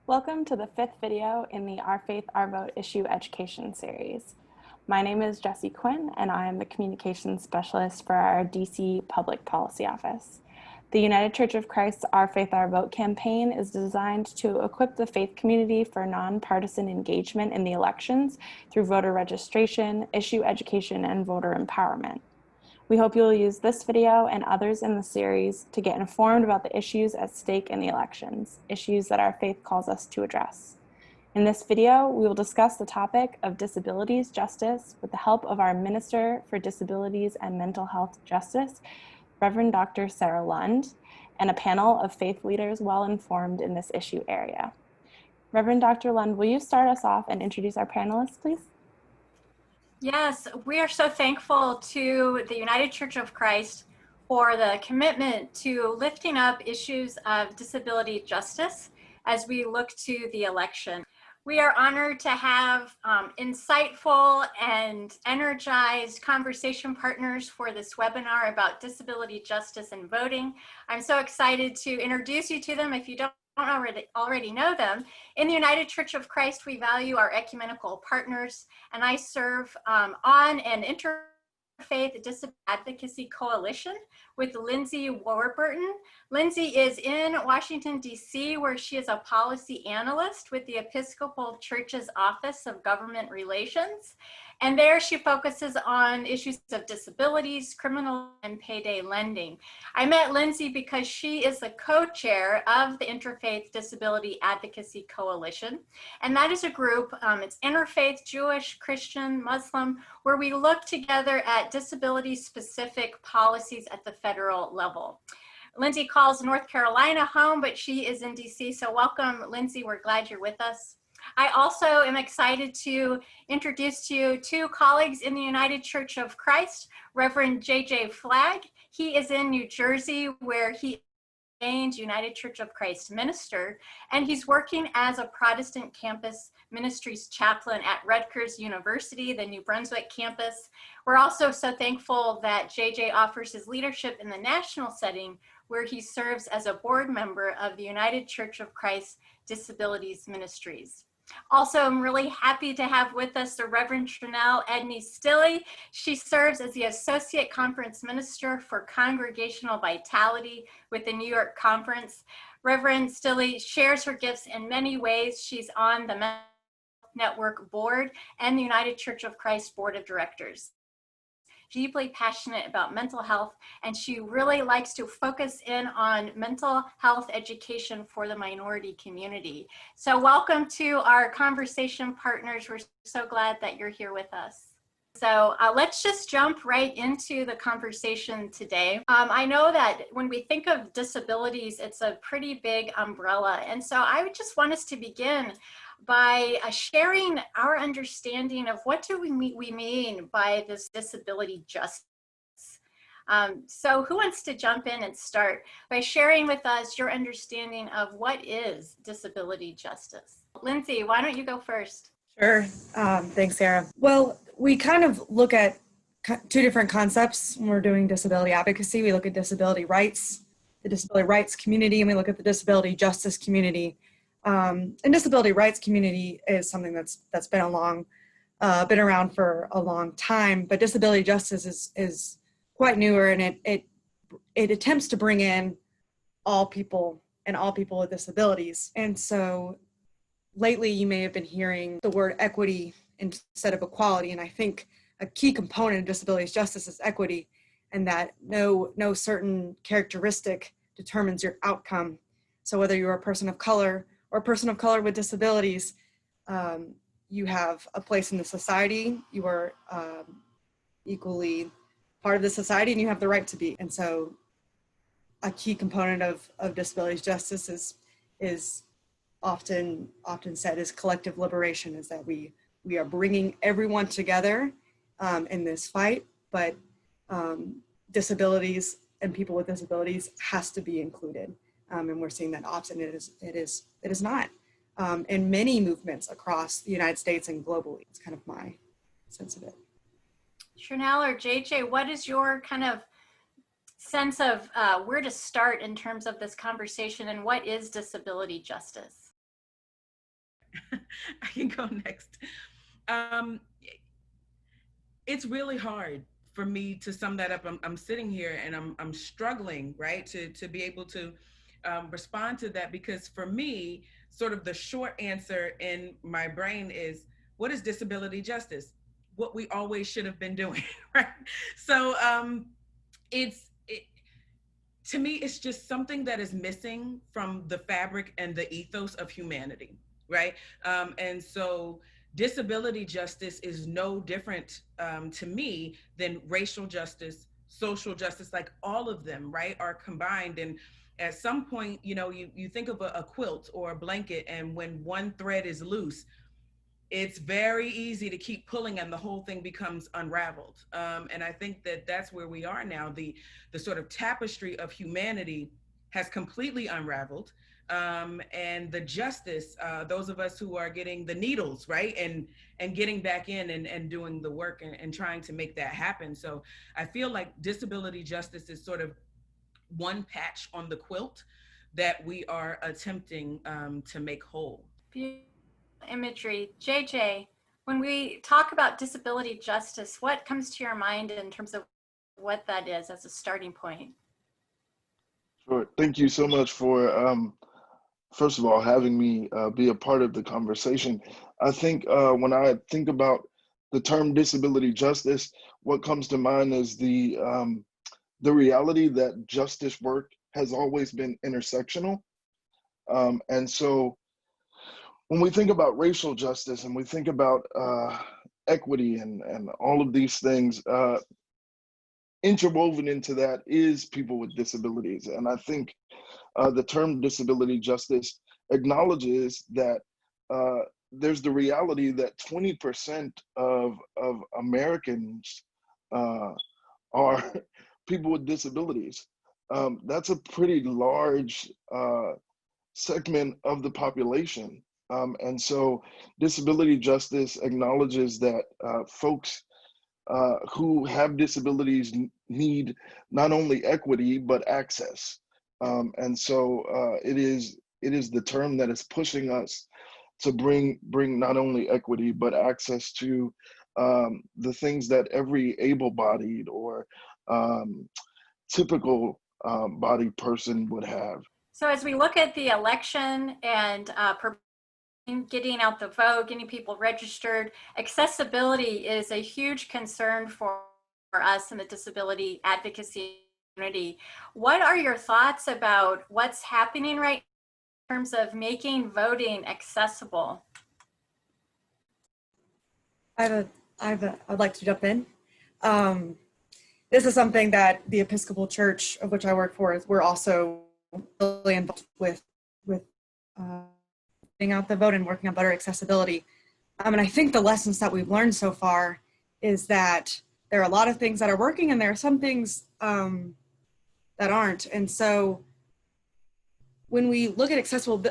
Welcome to the fifth video in the Our Faith, Our Vote issue education series. My name is Jessie Quinn, and I am the communications specialist for our DC Public Policy Office. The United Church of Christ's Our Faith, Our Vote campaign is designed to equip the faith community for nonpartisan engagement in the elections through voter registration, issue education, and voter empowerment. We hope you'll use this video and others in the series to get informed about the issues at stake in the elections, issues that our faith calls us to address. In this video, we will discuss the topic of disabilities justice with the help of our Minister for Disabilities and Mental Health Justice, Reverend Dr. Sarah Lund, and a panel of faith leaders well informed in this issue area. Reverend Dr. Lund, will you start us off and introduce our panelists, please? Yes, we are so thankful to the United Church of Christ for the commitment to lifting up issues of disability justice as we look to the election. We are honored to have insightful and energized conversation partners for this webinar about disability justice and voting. I'm so excited to introduce you to them if you don't already know them. In the United Church of Christ, we value our ecumenical partners, and I serve on an interfaith disability advocacy coalition with Lindsey Warburton. Lindsey is in Washington, D.C., where she is a policy analyst with the Episcopal Church's Office of Government Relations. And there she focuses on issues of disabilities, criminal, and payday lending. I met Lindsey because she is the co-chair of the Interfaith Disability Advocacy Coalition. And that is a group, it's interfaith, Jewish, Christian, Muslim, where we look together at disability-specific policies at the federal level. Lindsey calls North Carolina home, but she is in DC. So welcome, Lindsey. We're glad you're with us. I also am excited to introduce to you two colleagues in the United Church of Christ, Reverend Jj Flagg. He is in New Jersey, where he ordained United Church of Christ minister, and he's working as a Protestant Campus Ministries Chaplain at Rutgers University, the New Brunswick campus. We're also so thankful that JJ offers his leadership in the national setting, where he serves as a board member of the United Church of Christ Disabilities Ministries. Also, I'm really happy to have with us the Reverend Shernell Edney Stilley. She serves as the Associate Conference Minister for Congregational Vitality with the New York Conference. Reverend Stilley shares her gifts in many ways. She's on the Mental Health Network Board and the United Church of Christ Board of Directors. Deeply passionate about mental health, and she really likes to focus in on mental health education for the minority community. So welcome to our conversation partners. We're so glad that you're here with us. So let's just jump right into the conversation today. I know that when we think of disabilities, it's a pretty big umbrella. And so I would just want us to begin by sharing our understanding of what do we mean by this disability justice. So who wants to jump in and start by sharing with us your understanding of what is disability justice? Lindsey, why don't you go first? Sure. Thanks, Sarah. Well, we kind of look at two different concepts when we're doing disability advocacy. We look at disability rights, the disability rights community, and we look at the disability justice community. And disability rights community is something that's been been around for a long time, but disability justice is quite newer, and it attempts to bring in all people and all people with disabilities. And so lately you may have been hearing the word equity instead of equality, and I think a key component of disability justice is equity, and that no certain characteristic determines your outcome. So whether you're a person of color or a person of color with disabilities, you have a place in the society, you are equally part of the society, and you have the right to be. And so a key component of disability justice is often said is collective liberation, is that we are bringing everyone together in this fight, but disabilities and people with disabilities has to be included. And we're seeing that often it is not in many movements across the United States and globally. It's kind of my sense of it. Shernell or JJ, what is your kind of sense of where to start in terms of this conversation, and what is disability justice? I can go next. It's really hard for me to sum that up. I'm sitting here and I'm struggling, right, to be able to respond to that, because for me, sort of the short answer in my brain is, what is disability justice? What we always should have been doing, right? So to me, it's just something that is missing from the fabric and the ethos of humanity, right? And so disability justice is no different to me than racial justice, social justice, like all of them, right, are combined. And at some point, you think of a quilt or a blanket, and when one thread is loose, it's very easy to keep pulling and the whole thing becomes unraveled. And I think that that's where we are now. The sort of tapestry of humanity has completely unraveled. And the justice, those of us who are getting the needles, right, and getting back in and doing the work and trying to make that happen. So I feel like disability justice is sort of one patch on the quilt that we are attempting to make whole. Beautiful imagery. JJ, when we talk about disability justice, what comes to your mind in terms of what that is as a starting point? Sure. Thank you so much for, first of all, having me be a part of the conversation. I think when I think about the term disability justice, what comes to mind is the reality that justice work has always been intersectional. And so when we think about racial justice and we think about equity and all of these things, interwoven into that is people with disabilities. And I think the term disability justice acknowledges that there's the reality that 20% of Americans are people with disabilities. That's a pretty large segment of the population. And so disability justice acknowledges that folks who have disabilities need not only equity, but access. And so it is the term that is pushing us to bring not only equity, but access to the things that every able-bodied or typical bodied person would have. So as we look at the election and getting out the vote, getting people registered, accessibility is a huge concern for us in the disability advocacy community. What are your thoughts about what's happening right now in terms of making voting accessible? I'd like to jump in. This is something that the Episcopal Church, of which I work for, we're also really involved with getting out the vote and working on better accessibility. And I think the lessons that we've learned so far is that there are a lot of things that are working and there are some things that aren't. And so when we look at accessible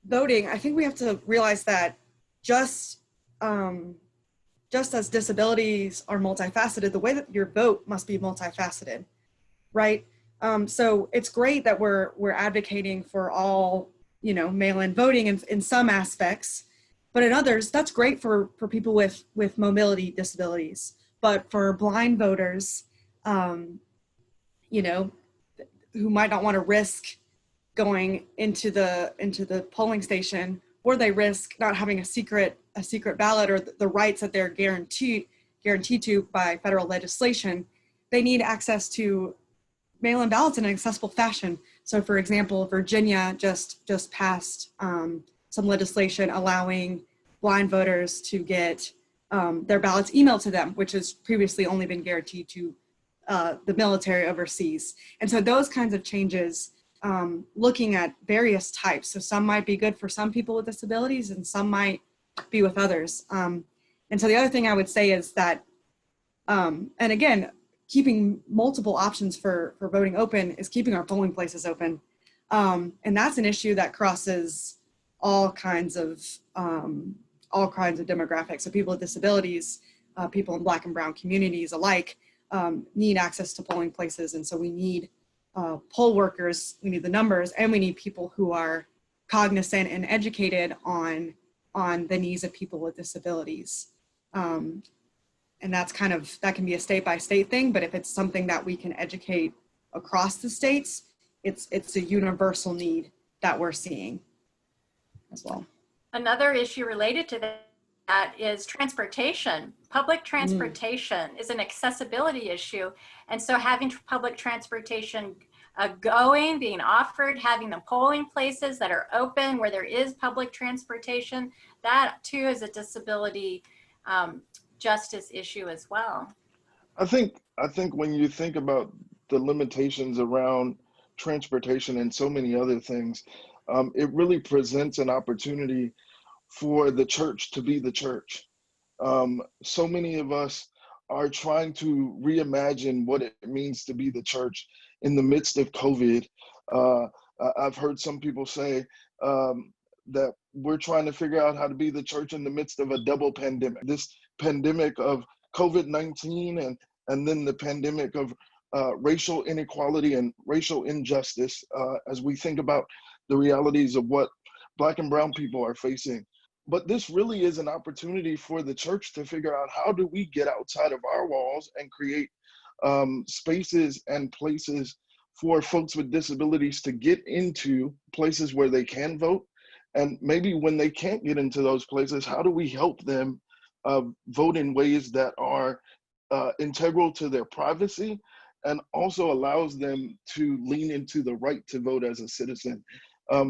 voting, I think we have to realize that just as disabilities are multifaceted, the way that your vote must be multifaceted, right? So it's great that we're advocating for all, mail-in voting in some aspects, but in others, that's great for people with mobility disabilities. But for blind voters, who might not want to risk going into the polling station, or they risk not having a secret ballot or the rights that they're guaranteed to by federal legislation, they need access to mail-in ballots in an accessible fashion. So for example, Virginia just passed some legislation allowing blind voters to get their ballots emailed to them, which has previously only been guaranteed to the military overseas. And so those kinds of changes, looking at various types. So some might be good for some people with disabilities and some might be with others. And so the other thing I would say is that, and again, keeping multiple options for voting open is keeping our polling places open. And that's an issue that crosses all kinds of demographics. So people with disabilities, people in Black and brown communities alike need access to polling places. And so we need poll workers, we need the numbers, and we need people who are cognizant and educated on on the needs of people with disabilities. And that can be a state-by-state thing, but if it's something that we can educate across the states, it's a universal need that we're seeing as well. Another issue related to that is transportation. Public transportation is an accessibility issue. And so having public transportation being offered, having the polling places that are open where there is public transportation, that too is a disability justice issue as well. I think when you think about the limitations around transportation and so many other things, it really presents an opportunity for the church to be the church. So many of us are trying to reimagine what it means to be the church in the midst of COVID. I've heard some people say that we're trying to figure out how to be the church in the midst of a double pandemic. This pandemic of COVID-19 and then the pandemic of racial inequality and racial injustice as we think about the realities of what Black and brown people are facing. But this really is an opportunity for the church to figure out, how do we get outside of our walls and create spaces and places for folks with disabilities to get into places where they can vote. And maybe when they can't get into those places, how do we help them vote in ways that are integral to their privacy and also allows them to lean into the right to vote as a citizen.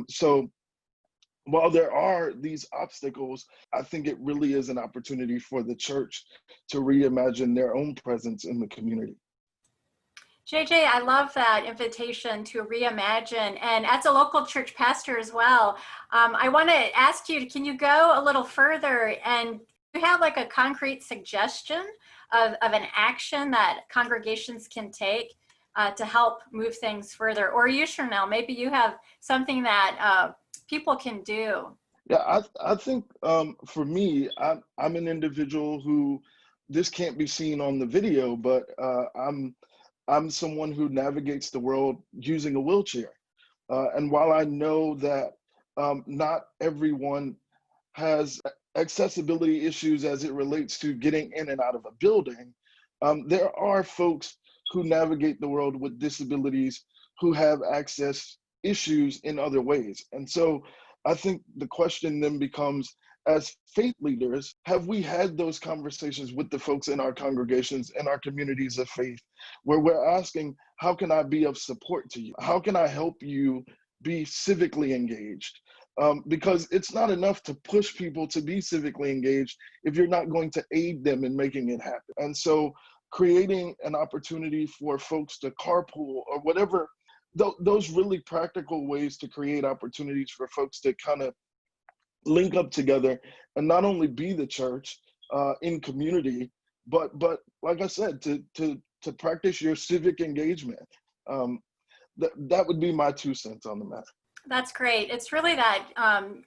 So while there are these obstacles, I think it really is an opportunity for the church to reimagine their own presence in the community. JJ, I love that invitation to reimagine. And as a local church pastor as well, I want to ask you, can you go a little further and do you have like a concrete suggestion of an action that congregations can take to help move things further? Or you, Shernell, maybe you have something that people can do. Yeah, I think for me, I'm an individual who, this can't be seen on the video, but I'm someone who navigates the world using a wheelchair. And while I know that not everyone has accessibility issues as it relates to getting in and out of a building, there are folks who navigate the world with disabilities who have access issues in other ways. And so I think the question then becomes, as faith leaders, have we had those conversations with the folks in our congregations and our communities of faith, where we're asking, how can I be of support to you? How can I help you be civically engaged? Because it's not enough to push people to be civically engaged if you're not going to aid them in making it happen. And so creating an opportunity for folks to carpool or whatever, those really practical ways to create opportunities for folks to kind of link up together and not only be the church in community, but like I said, to practice your civic engagement. That would be my 2 cents on the matter. That's great. It's really that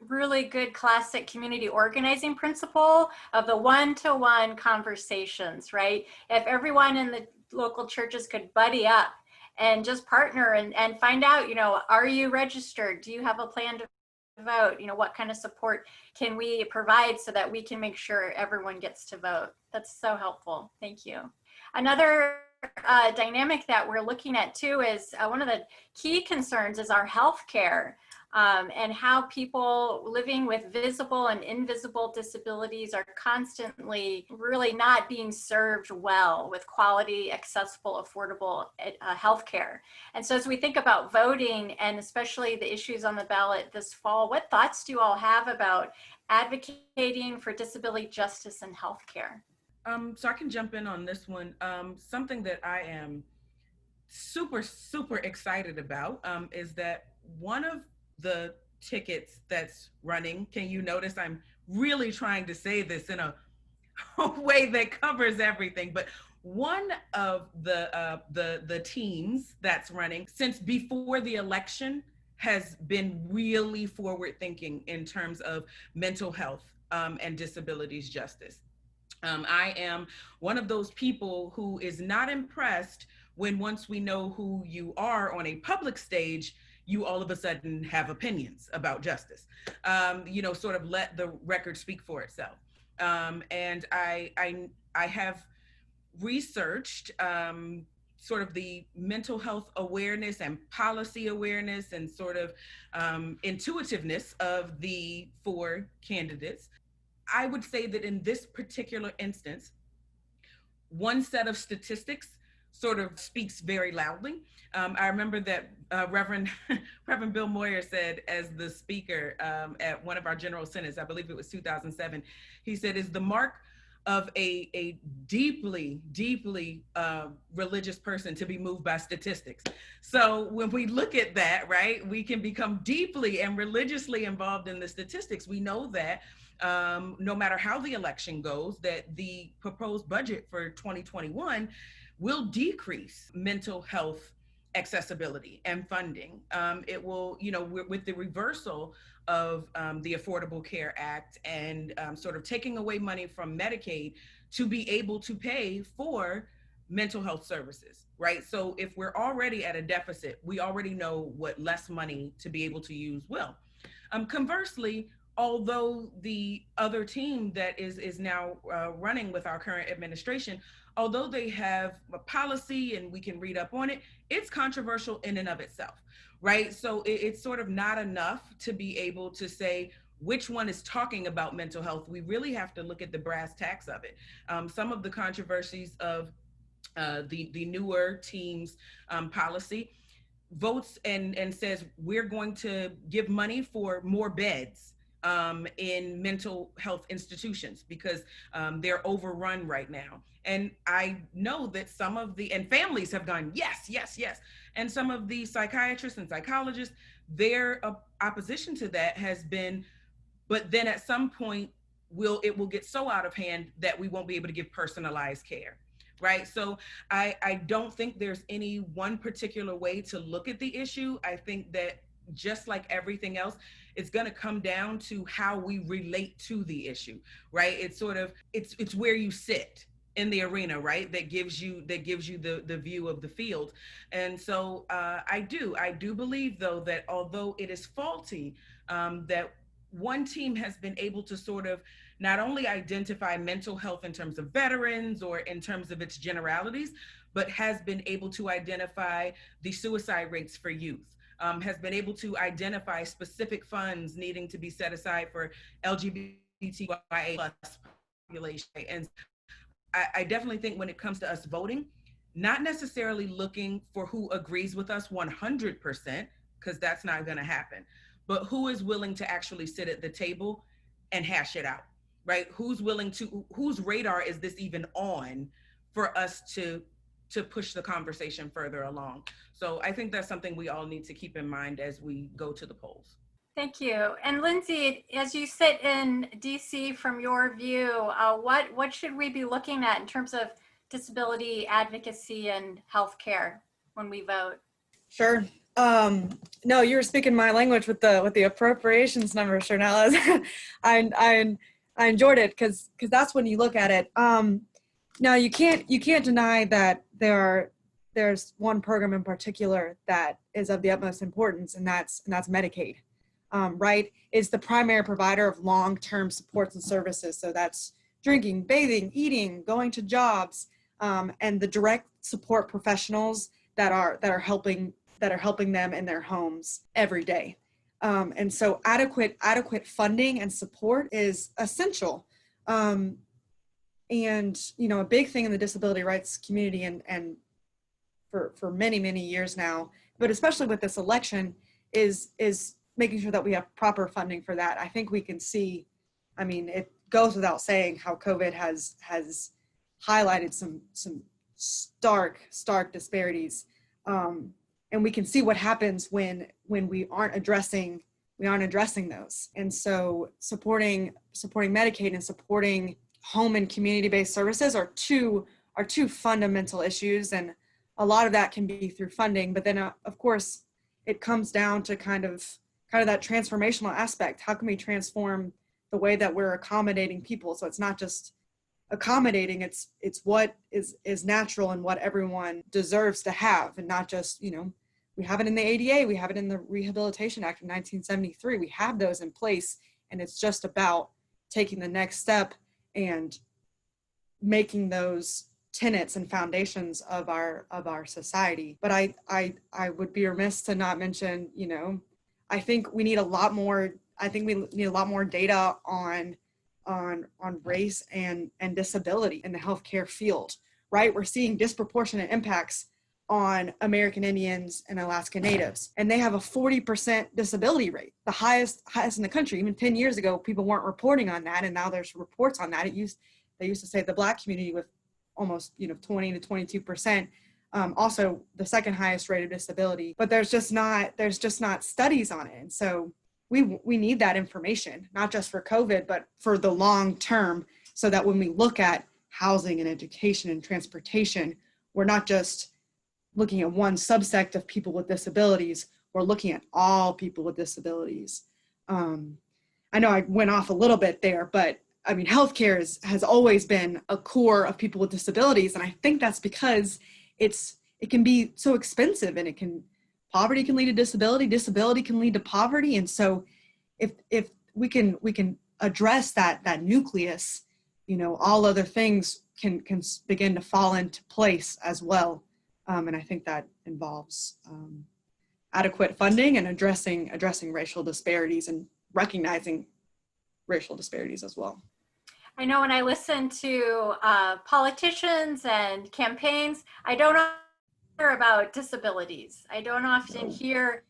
really good classic community organizing principle of the one-to-one conversations, right? If everyone in the local churches could buddy up and just partner and find out, are you registered? Do you have a plan to vote? What kind of support can we provide so that we can make sure everyone gets to vote? That's so helpful. Thank you. Another dynamic that we're looking at too is one of the key concerns is our healthcare and how people living with visible and invisible disabilities are constantly really not being served well with quality, accessible, affordable healthcare. And so as we think about voting and especially the issues on the ballot this fall, what thoughts do you all have about advocating for disability justice in healthcare? So I can jump in on this one. Something that I am super excited about is that one of the tickets that's running, can you notice I'm really trying to say this in a way that covers everything, but one of the teams that's running since before the election has been really forward thinking in terms of mental health and disabilities justice. I am one of those people who is not impressed when once we know who you are on a public stage, you all of a sudden have opinions about justice. Sort of let the record speak for itself. And I have researched sort of the mental health awareness and policy awareness and sort of intuitiveness of the 4 candidates. I would say that in this particular instance, one set of statistics sort of speaks very loudly. I remember that Reverend Bill Moyer said, as the speaker at one of our General Synods, I believe it was 2007, he said, is the mark of a deeply, deeply religious person to be moved by statistics. So when we look at that, right, we can become deeply and religiously involved in the statistics. We know that no matter how the election goes, that the proposed budget for 2021 will decrease mental health accessibility and funding. It will, with the reversal of the Affordable Care Act and sort of taking away money from Medicaid to be able to pay for mental health services, right? So if we're already at a deficit, we already know what less money to be able to use will. Conversely, although the other team that is now running with our current administration, although they have a policy and we can read up on it, it's controversial in and of itself, right? So it's sort of not enough to be able to say which one is talking about mental health. We really have to look at the brass tacks of it. Some of the controversies of the newer team's policy votes and says we're going to give money for more beds in mental health institutions because they're overrun right now. And I know that some of and families have gone, yes, yes, yes. And some of the psychiatrists and psychologists, their opposition to that has been, but then at some point, it will get so out of hand that we won't be able to give personalized care, right? So I don't think there's any one particular way to look at the issue. I think that just like everything else, it's going to come down to how we relate to the issue, right? It's sort of, it's where you sit in the arena, right? That gives you the view of the field. And so I do believe though, that although it is faulty, that one team has been able to sort of not only identify mental health in terms of veterans or in terms of its generalities, but has been able to identify the suicide rates for youth. Has been able to identify specific funds needing to be set aside for LGBTQIA+ population. And I definitely think when it comes to us voting, not necessarily looking for who agrees with us 100%, because that's not going to happen, but who is willing to actually sit at the table and hash it out, right? Whose radar is this even on for us to push the conversation further along? So I think that's something we all need to keep in mind as we go to the polls. Thank you. And Lindsey, as you sit in DC, from your view, what should we be looking at in terms of disability advocacy and healthcare when we vote? Sure. No, you were speaking my language with the appropriations number, Shernell. I enjoyed it because that's when you look at it. Now you can't deny that there's one program in particular that is of the utmost importance, and that's Medicaid. Right? It's the primary provider of long-term supports and services. So that's drinking, bathing, eating, going to jobs, and the direct support professionals that are helping them in their homes every day. And so adequate funding and support is essential. And a big thing in the disability rights community and for many, many years now, but especially with this election, is making sure that we have proper funding for that. I think we can see, it goes without saying how COVID has highlighted some stark disparities. And we can see what happens when we aren't addressing those. And so supporting Medicaid and supporting home and community-based services are two fundamental issues. And a lot of that can be through funding, but then of course it comes down to kind of that transformational aspect. How can we transform the way that we're accommodating people? So it's not just accommodating, it's what is natural and what everyone deserves to have, and not just, We have it in the ADA, we have it in the Rehabilitation Act of 1973. We have those in place, and it's just about taking the next step and making those tenets and foundations of our society. But I would be remiss to not mention, you know, I think we need a lot more data on race and disability in the healthcare field, right? We're seeing disproportionate impacts on American Indians and Alaska Natives, and they have a 40% disability rate, the highest in the country. Even 10 years ago, people weren't reporting on that, and now there's reports on that. They used to say the Black community with almost 20 to 22%, also the second highest rate of disability, but there's just not studies on it. And so we need that information, not just for COVID, but for the long term, so that when we look at housing and education and transportation, we're not just looking at one subsect of people with disabilities, we're looking at all people with disabilities. I know I went off a little bit there, but I mean, healthcare has always been a core of people with disabilities. And I think that's because it can be so expensive, and poverty can lead to disability can lead to poverty. And so if we can address that nucleus, all other things can begin to fall into place as well. And I think that involves adequate funding and addressing racial disparities and recognizing racial disparities as well. I know when I listen to politicians and campaigns, I don't hear about disabilities. I don't often hear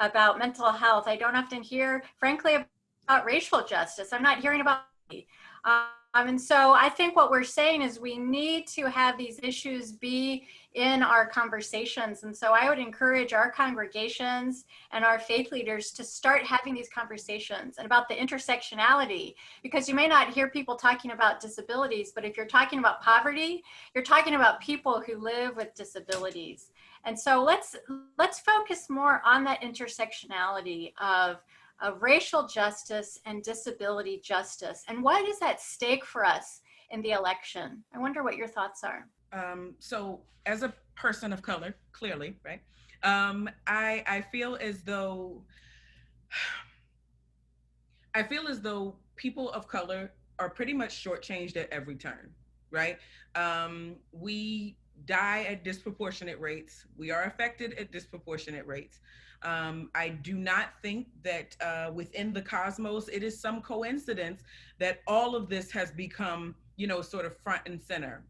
about mental health. I don't often hear, frankly, about racial justice. I'm not hearing about and so I think what we're saying is we need to have these issues be in our conversations. And so I would encourage our congregations and our faith leaders to start having these conversations and about the intersectionality, because you may not hear people talking about disabilities, but if you're talking about poverty, you're talking about people who live with disabilities. And so let's focus more on that intersectionality of racial justice and disability justice. And what is at stake for us in the election? I wonder what your thoughts are. So as a person of color, clearly, right? I feel as though people of color are pretty much shortchanged at every turn, right? We die at disproportionate rates. We are affected at disproportionate rates. I do not think that within the cosmos, it is some coincidence that all of this has become, sort of front and center,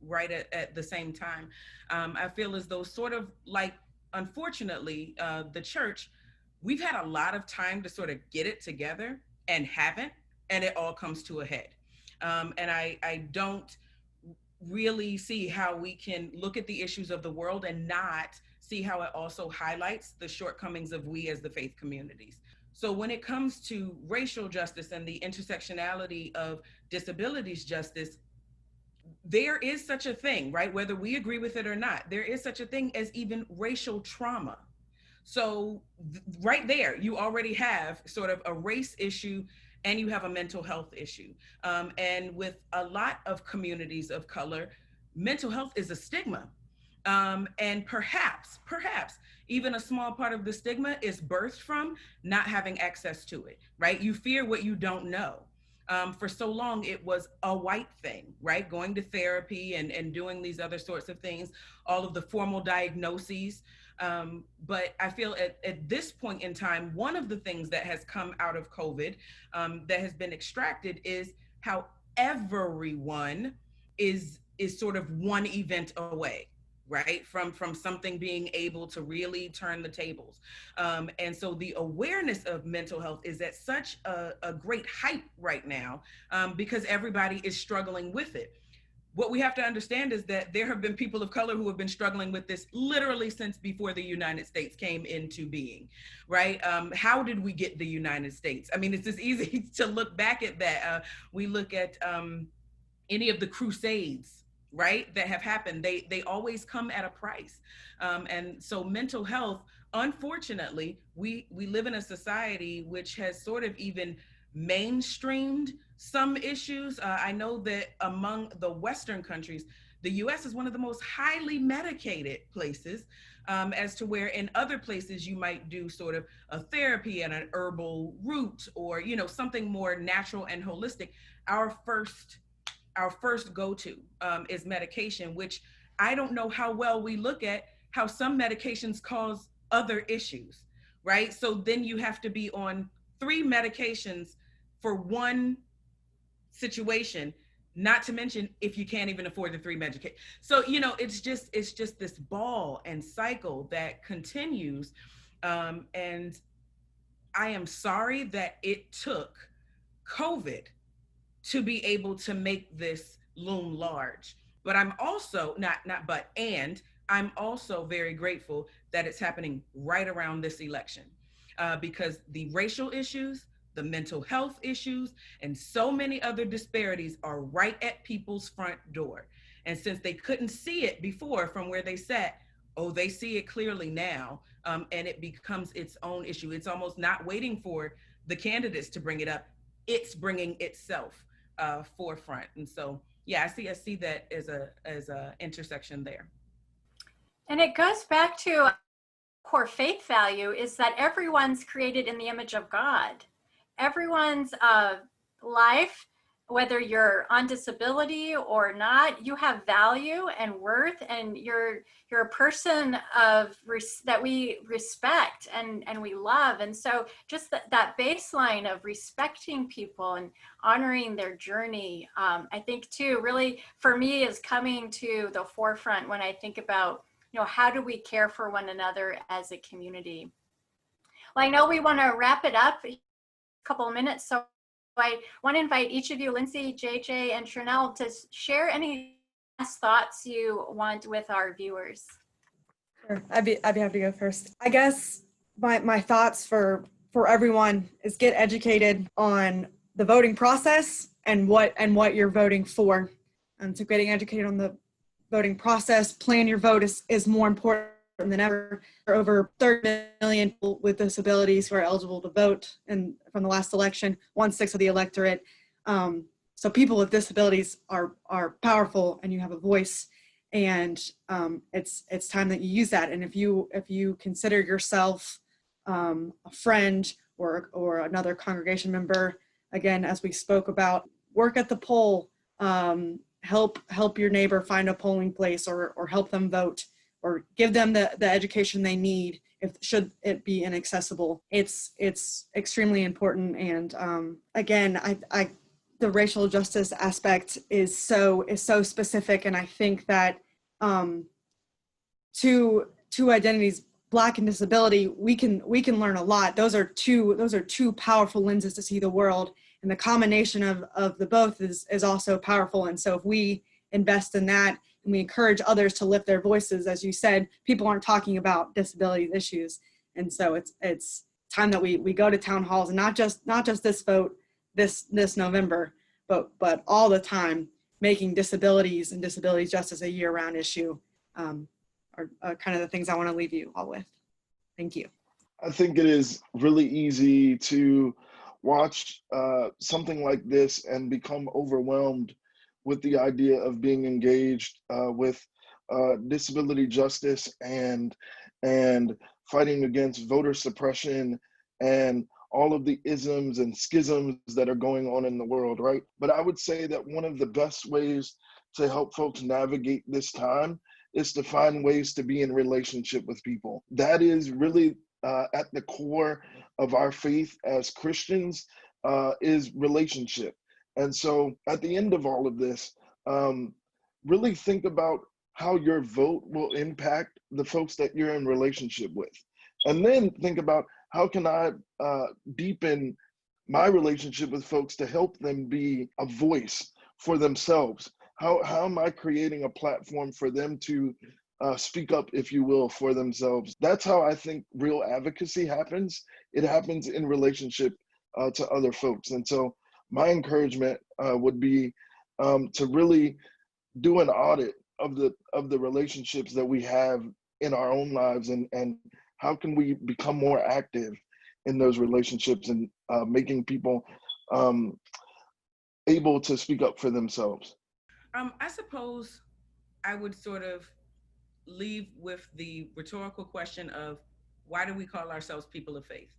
right at the same time. I feel as though sort of like, unfortunately, the church, we've had a lot of time to sort of get it together and haven't, and it all comes to a head. And I don't really see how we can look at the issues of the world and not see how it also highlights the shortcomings of we as the faith communities. So when it comes to racial justice and the intersectionality of disabilities justice, there is such a thing, right? Whether we agree with it or not, there is such a thing as even racial trauma. So right there, you already have sort of a race issue and you have a mental health issue. And with a lot of communities of color, mental health is a stigma. And perhaps even a small part of the stigma is birthed from not having access to it, right? You fear what you don't know. For so long, it was a white thing, right? Going to therapy and doing these other sorts of things, all of the formal diagnoses. But I feel at this point in time, one of the things that has come out of COVID that has been extracted is how everyone is sort of one event away, right? From something being able to really turn the tables. And so the awareness of mental health is at such a great height right now because everybody is struggling with it. What we have to understand is that there have been people of color who have been struggling with this literally since before the United States came into being, right? How did we get the United States? I mean, it's just easy to look back at that. We look at any of the crusades, right, that have happened. They always come at a price. And so mental health, unfortunately, we live in a society which has sort of even mainstreamed some issues. I know that among the Western countries, The US is one of the most highly medicated places, as to where in other places you might do sort of a therapy and an herbal route, or, you know, something more natural and holistic. Our first go-to is medication, which I don't know how well we look at how some medications cause other issues, right? So then you have to be on 3 medications for one situation, not to mention if you can't even afford the 3 medications. So, you know, it's just this ball and cycle that continues. And I am sorry that it took COVID to be able to make this loom large. But I'm also I'm also very grateful that it's happening right around this election, because the racial issues, the mental health issues, and so many other disparities are right at people's front door. And since they couldn't see it before from where they sat, oh, they see it clearly now, and it becomes its own issue. It's almost not waiting for the candidates to bring it up. It's bringing itself forefront. And so, yeah, I see that as a intersection there. And it goes back to core faith value is that everyone's created in the image of God. Everyone's life, whether you're on disability or not, you have value and worth, and you're a person that we respect and we love. And so just that baseline of respecting people and honoring their journey, I think too, really for me is coming to the forefront when I think about, you know, how do we care for one another as a community? Well, I know we want to wrap it up in a couple of minutes, so I want to invite each of you, Lindsey, JJ, and Shernell, to share any last thoughts you want with our viewers. Sure. I'd be happy to go first. I guess my thoughts for everyone is get educated on the voting process and what you're voting for. And so getting educated on the voting process, plan your vote is more important than ever. There are over 30 million people with disabilities who are eligible to vote, and from the last election, 1/6 of the electorate. So people with disabilities are powerful, and you have a voice, and it's time that you use that. And if you consider yourself a friend or another congregation member, again, as we spoke about, work at the poll. Help your neighbor find a polling place, or help them vote, or give them the education they need should it be inaccessible. It's extremely important. And again, the racial justice aspect is so specific, and I think that two identities, Black and disability, we can learn a lot. Those are two powerful lenses to see the world. And the combination of the both is also powerful. And so if we invest in that and we encourage others to lift their voices, as you said, people aren't talking about disability issues. And so it's time that we go to town halls, and not just this vote this November, but all the time, making disabilities and disabilities justice a year-round issue are kind of the things I want to leave you all with. Thank you. I think it is really easy to watch something like this and become overwhelmed with the idea of being engaged with disability justice and fighting against voter suppression and all of the isms and schisms that are going on in the world, right? But I would say that one of the best ways to help folks navigate this time is to find ways to be in relationship with people. That is really at the core of our faith as Christians, is relationship. And so at the end of all of this, really think about how your vote will impact the folks that you're in relationship with. And then think about, how can I deepen my relationship with folks to help them be a voice for themselves? How am I creating a platform for them to speak up, if you will, for themselves? That's how I think real advocacy happens. It happens in relationship to other folks. And so my encouragement would be to really do an audit of the relationships that we have in our own lives, and how can we become more active in those relationships, and making people able to speak up for themselves. I suppose I would sort of leave with the rhetorical question of, why do we call ourselves people of faith?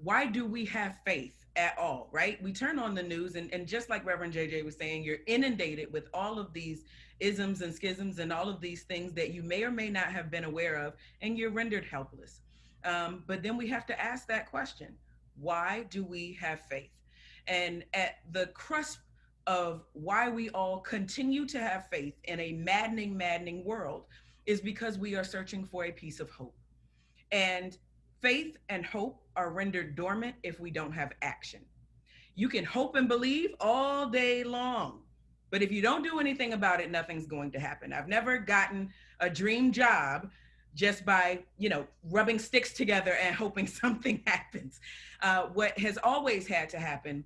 Why do we have faith at all, right? We turn on the news, and just like Reverend JJ was saying, you're inundated with all of these isms and schisms and all of these things that you may or may not have been aware of, and you're rendered helpless. But then we have to ask that question: why do we have faith? And at the crust of why we all continue to have faith in a maddening world is because we are searching for a piece of hope. And faith and hope are rendered dormant if we don't have action. You can hope and believe all day long, but if you don't do anything about it, nothing's going to happen. I've never gotten a dream job just by, rubbing sticks together and hoping something happens. What has always had to happen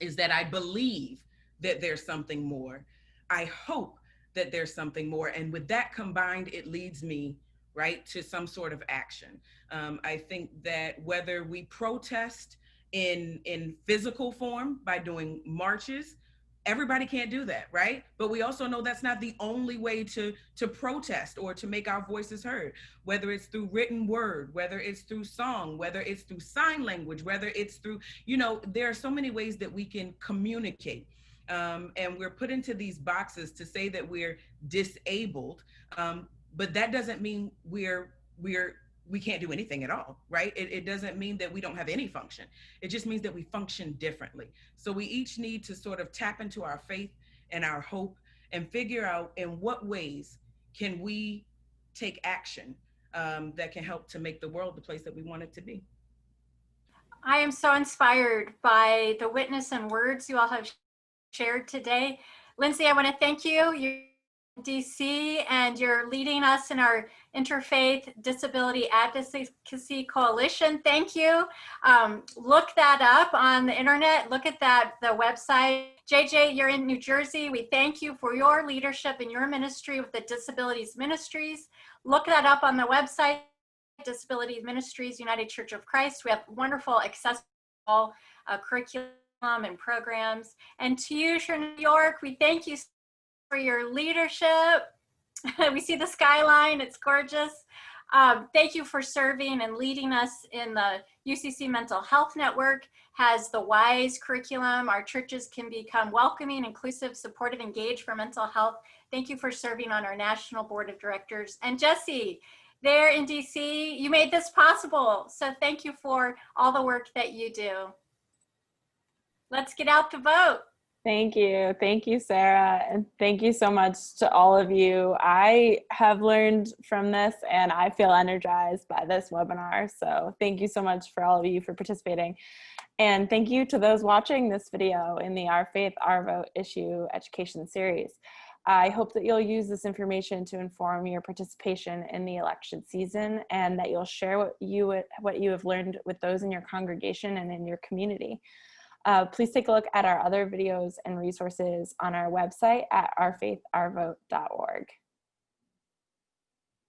is that I believe that there's something more. I hope that there's something more. And with that combined, it leads me right to some sort of action. I think that whether we protest in physical form by doing marches, everybody can't do that, right? But we also know that's not the only way to protest or to make our voices heard, whether it's through written word, whether it's through song, whether it's through sign language, whether it's through, there are so many ways that we can communicate. And we're put into these boxes to say that we're disabled, but that doesn't mean we can't do anything at all, right? It doesn't mean that we don't have any function. It just means that we function differently. So we each need to sort of tap into our faith and our hope and figure out in what ways can we take action that can help to make the world the place that we want it to be. I am so inspired by the witness and words you all have shared today. Lindsey, I want to thank you. You're in DC, and you're leading us in our Interfaith Disability Advocacy Coalition. Thank you. Look that up on the internet. Look at the website. JJ, you're in New Jersey. We thank you for your leadership and your ministry with the Disabilities Ministries. Look that up on the website, Disabilities Ministries, United Church of Christ. We have wonderful accessible curriculum and programs. And to you, Shernell York, we thank you for your leadership. We see the skyline, it's gorgeous. Thank you for serving and leading us in the UCC Mental Health Network, has the WISE curriculum. Our churches can become welcoming, inclusive, supportive, engaged for mental health. Thank you for serving on our National Board of Directors. And Jesse, there in DC, you made this possible. So thank you for all the work that you do. Let's get out to vote. Thank you. Thank you, Sarah. And thank you so much to all of you. I have learned from this and I feel energized by this webinar. So thank you so much for all of you for participating. And thank you to those watching this video in the Our Faith, Our Vote issue education series. I hope that you'll use this information to inform your participation in the election season, and that you'll share what you have learned with those in your congregation and in your community. Please take a look at our other videos and resources on our website at ourfaithourvote.org.